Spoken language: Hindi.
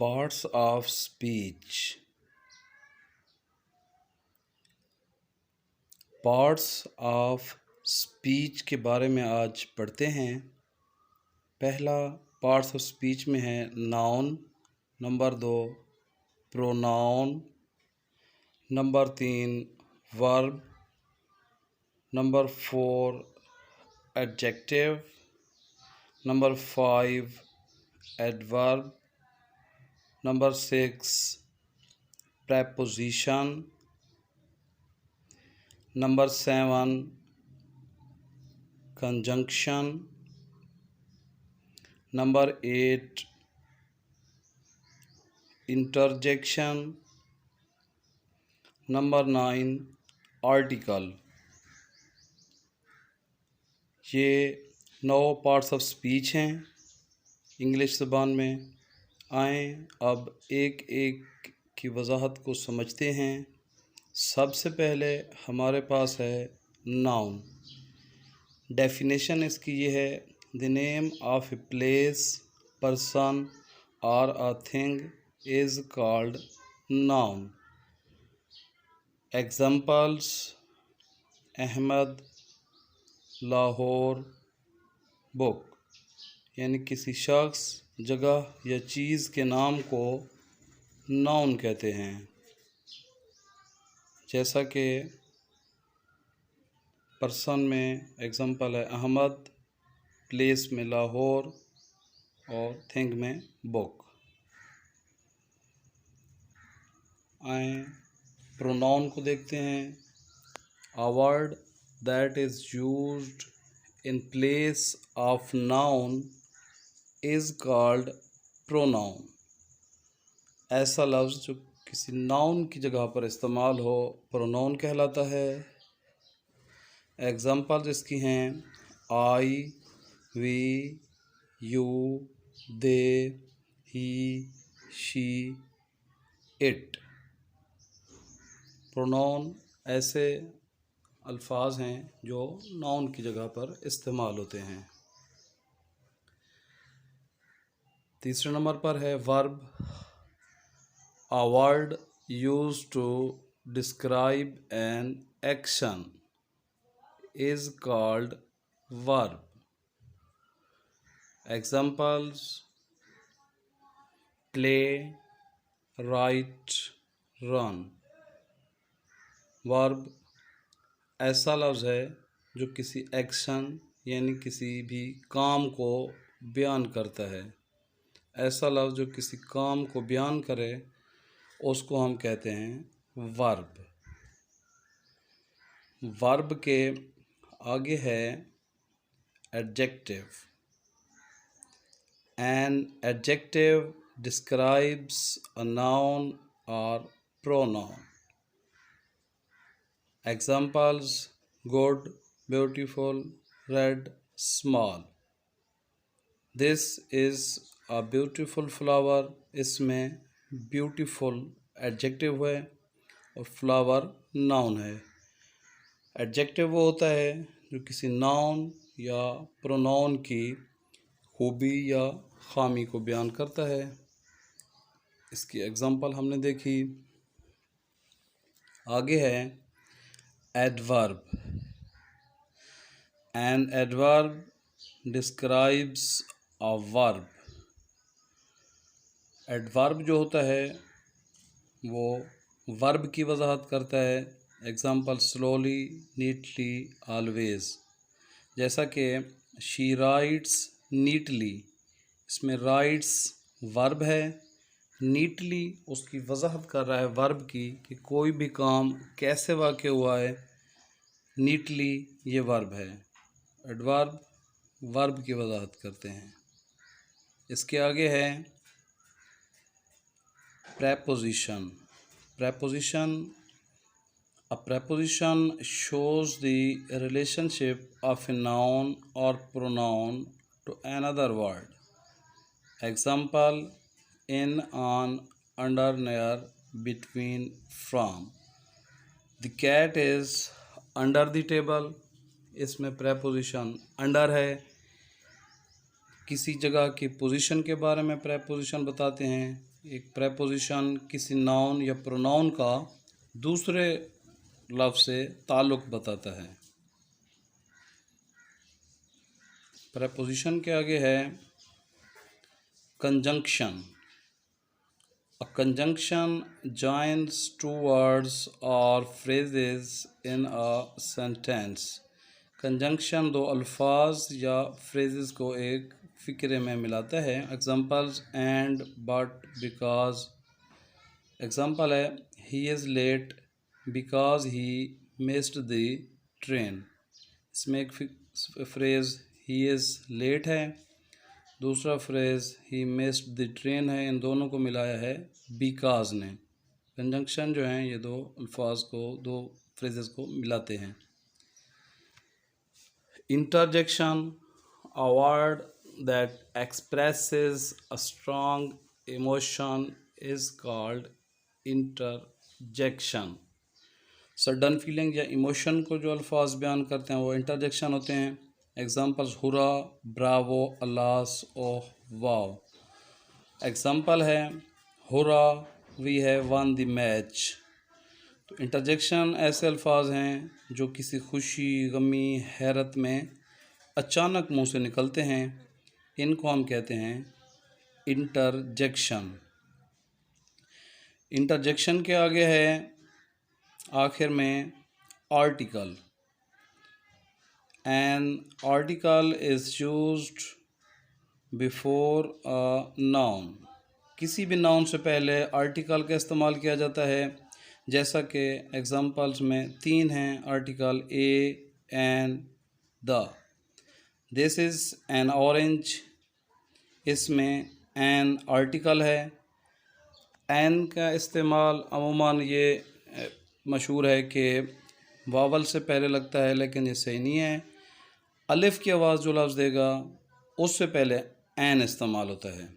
Parts of speech. Parts of speech के बारे में आज पढ़ते हैं। पहला पार्ट्स ऑफ स्पीच में है noun, number 2 pronoun, number 3 verb, number 4 adjective, number 5 adverb, number 6 preposition, number 7 conjunction, number 8 interjection, number 9 article। ये 9 पार्ट्स ऑफ स्पीच हैं इंग्लिश ज़बान में। आएँ अब एक एक की वजाहत को समझते हैं। सबसे पहले हमारे पास है नाउन। डेफिनेशन इसकी ये है, the name of a place, person और a thing is called noun. Examples Ahmad, Lahore, book. यानी किसी शख्स, जगह या चीज़ के नाम को नाउन कहते हैं। जैसा कि पर्सन में एग्जांपल है अहमद, प्लेस में लाहौर और थिंग में बुक। आए प्रोनाउन को देखते हैं। A word that is used in place of noun is called pronoun. ऐसा लफ्ज़ जो किसी नाउन की जगह पर इस्तेमाल हो प्रोनाउन कहलाता है। एग्जांपल्स इसकी हैं I, we, you, they, he, she, it. Pronoun ऐसे अल्फाज हैं जो नाउन की जगह पर इस्तेमाल होते हैं। तीसरे नंबर पर है verb. A word used to describe an action is called verb. Examples play, write, run. Verb ऐसा लफ्ज़ है जो किसी एक्शन यानी किसी भी काम को बयान करता है। ऐसा लफ्ज़ जो किसी काम को बयान करे उसको हम कहते हैं वर्ब। वर्ब के आगे है adjective. An adjective describes a noun और pronoun. Examples good, beautiful, red, small. This is a beautiful flower. इसमें ब्यूटीफुल एडजेक्टिव है और फ्लावर नाउन है। एडजेक्टिव वो होता है जो किसी नाउन या प्रोनाउन की खूबी या खामी को बयान करता है। इसकी एग्जांपल हमने देखी। आगे है adverb. An adverb describes a verb. Adverb जो होता है वो वर्ब की वजाहत करता है। Example slowly, neatly, always. जैसा कि शी राइट्स नीटली। इसमें राइट्स वर्ब है, नीटली उसकी वजाहत कर रहा है वर्ब की कि कोई भी काम कैसे वाक़ हुआ है। नीटली ये वर्ब है। एडवर्ब वर्ब की वजाहत करते हैं। इसके आगे है preposition. Preposition. A preposition shows the relationship of a noun or pronoun to another word. Example in, on, under, near, between, from. The cat is under the table. इसमें preposition under है। किसी जगह की पोजीशन के बारे में preposition बताते हैं। एक प्रेपोजिशन किसी नाउन या प्रोनाउन का दूसरे लफ्ज़ से ताल्लुक़ बताता है। प्रेपोजिशन के आगे है conjunction. A conjunction joins two words or phrases in a sentence. Conjunction दो अल्फाज या फ्रेजेस को एक फ़िक्रे में मिलाता है। Examples and, but, because. Example है he is late because he missed the train. इसमें एक फ्रेज़ ही इज़ लेट है, दूसरा phrase he missed the train है। इन दोनों को मिलाया है बिकॉज ने। कंजंक्शन जो हैं ये दो अल्फाज को, दो फ्रेजेस को मिलाते हैं। Interjection, a word that expresses a strong emotion is called interjection. Sudden feeling या इमोशन को जो अल्फाज बयान करते हैं वो इंटरजेक्शन होते हैं। Examples hurrah, bravo, alas, oh, wow. Example है hurrah we have won the match. तो इंटरजेक्शन ऐसे अल्फाज हैं जो किसी खुशी, गमी, हैरत में अचानक मुंह से निकलते हैं। इनको हम कहते हैं इंटरजेक्शन। इंटरजेक्शन के आगे है आखिर में article. An article is used before a noun. किसी भी नाउन से पहले आर्टिकल का इस्तेमाल किया जाता है। जैसा कि एग्जांपल्स में 3 हैं article, a, an, the. This is an orange, इसमें एन आर्टिकल है। एन का इस्तेमाल अमूमन ये मशहूर है कि वावल से पहले लगता है, लेकिन ये सही नहीं है। अलिफ की आवाज़ जो लफ्ज़ देगा उससे पहले एन इस्तेमाल होता है।